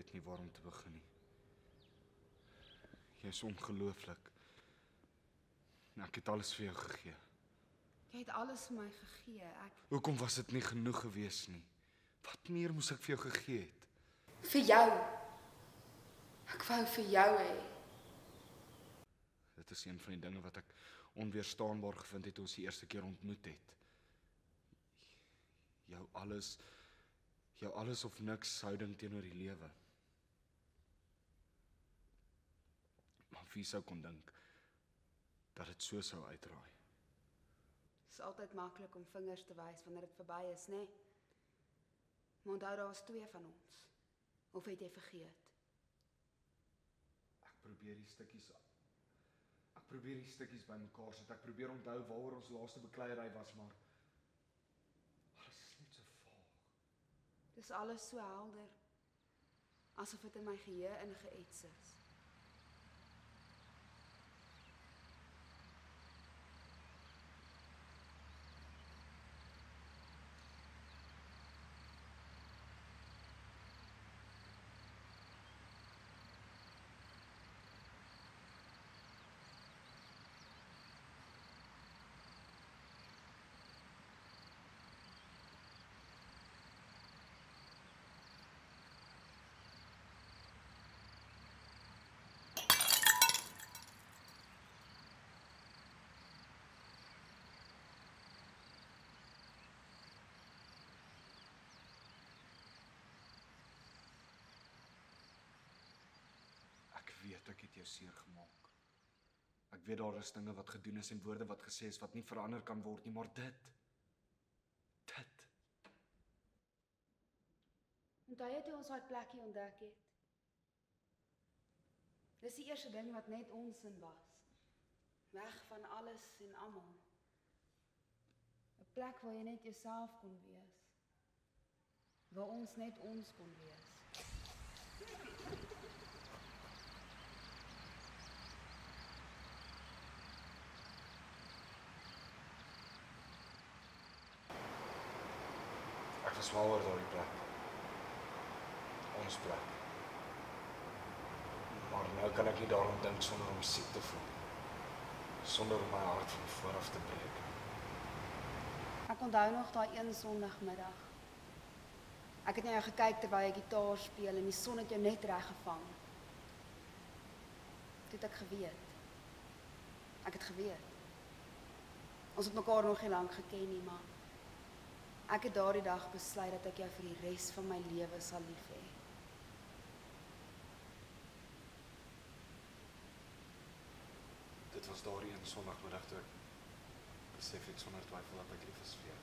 weet nie waar om te begin nie. Jy is ongelooflik. Ek het alles vir jou gegee. Jy het alles vir my gegee. Hoekom was dit nie genoeg gewees nie? Wat meer moes ek vir jou gegee het? Vir jou. Ek wou vir jou hê. Dit is een van die dinge wat ek onweerstaanbaar gevind het toe ons die eerste keer ontmoet het. Jou alles of niks houding teenoor die lewe. Maar wie sou kon dink dat dit so sou uitdraai? Het is altyd maklik om vingers te wys wanneer dit verby is, né? Maar onthou, daar was 2 van ons. Of het jy vergeet? Ek probeer die stukkies bymekaar sit. Ek probeer onthou waaroor ons laaste bekleierery was, maar alles is net so vaag. Dis alles so helder. Asof dit in my geheue ingeets is. Ek het jou seer gemaak. Ek weet daar is dinge wat gedoen is en woorde wat gesê is wat nie verander kan word nie, maar dit. Onthou jy toe ons daai plekkie ontdek het? Dis die eerste ding wat net ons in was. Weg van alles en almal. 'n Plek waar jy net jouself kon wees. Waar ons net ons kon wees. Ek was mal oor daardie plek. Ons plek. Maar nou kan ek nie daarom dink sonder om siek te voel. Sonder om my hart van voor af te breek. Ek onthou nog daai een Sondagmiddag. Ek het na jou gekyk terwyl jy gitaar speel en die son het jou net reg gevang. Toe het ek geweet. Ek het geweet. Ons het mekaar nog nie lank geken nie, maar ek het daardie dag besluit dat ek jou vir die res van my lewe sal lief hê. Dit was daardie een Sondagmiddag toe ek besef het sonder twyfel dat ek lief is vir jou.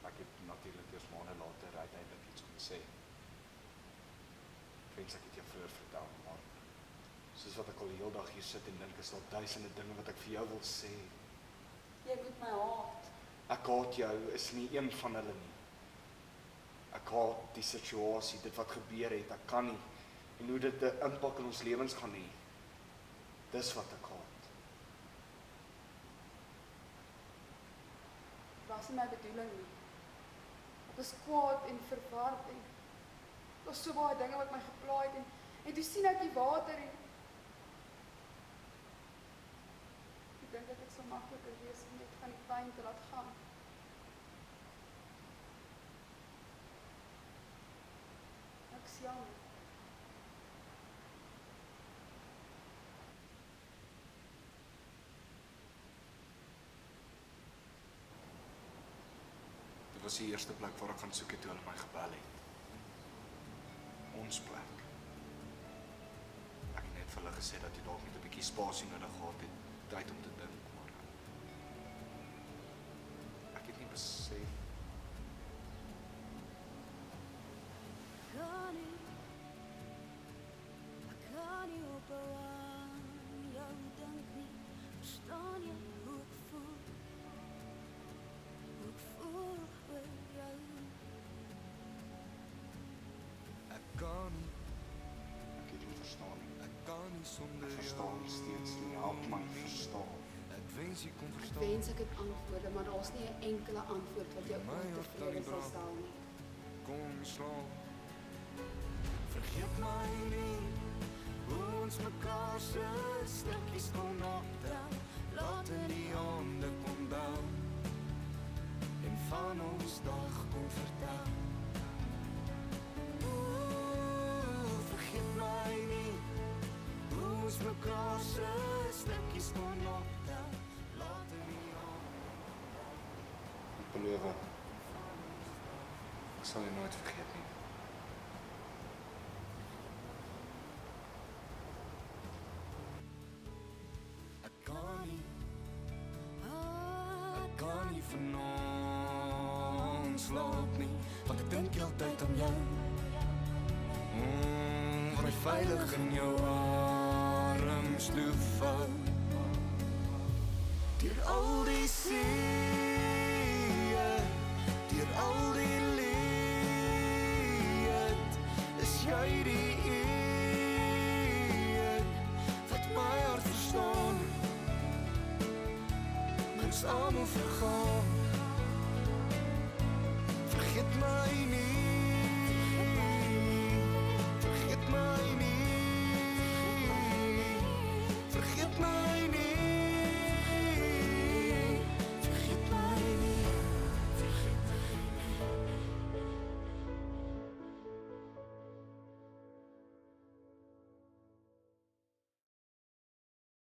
Ek het natuurlik eers maande later uiteindelik iets kon sê. Ek wens ek het jou vroeër vertel, maar soos wat ek al die hele dag hier sit en dink, is daar duisende dinge wat ek vir jou wil sê. Jy moet my haat. Ek haat jou is nie een van hulle nie. Ek haat die situasie, dit wat gebeur het, ek kan nie. En hoe dit 'n impak in ons lewens gaan hê. Dis wat ek haat. Dit was nie my bedoeling nie. Ek was kwaad en verward en daar was so baie dinge wat my gepla het en toe sien ek die water en ek dink dat dit so makliker wees om net van die pyn te laat gaan. Ek is jammer. Dit was die eerste plek waar ek gaan soek het toe hulle my gebel het. Ons plek. Ek het net vir hulle gesê dat jy dalk net 'n bietjie spasie nodig gehad het, tyd om te dink, maar ek het nie besef. Ek kan nie ophou aan jou dink nie. Verstaan jy hoe ek voel? Hoe ek voel oor jou? Ek kan nie, Ek het nie verstaan nie. ek kan nie sonder Ek jou. verstaan nie steeds nie. Help my verstaan. Ek wens jy kon Ek verstaan. wens ek het antwoorde, maar daar's nie 'n enkele antwoord wat jou My hart kan nie ontevrede sal brand. stel nie. Kom slaap ons mekaar se stukkies kon optel, laat in die hande kon bel en van ons dag kon vertel. Vergeet my nie, hoe ons mekaar se stukkies kon optel, laat in die hande. Ek beloof, ek sal jou nooit vergeet nie. Ek kan nie vanaand slaap nie, want ek dink heeltyd aan jou. Van my veilig in jou arms loofhou. Deur al die seë, deur al die leed, is jy die een wat my hart verstaan. Ons almal vergaan, vergeet my nie.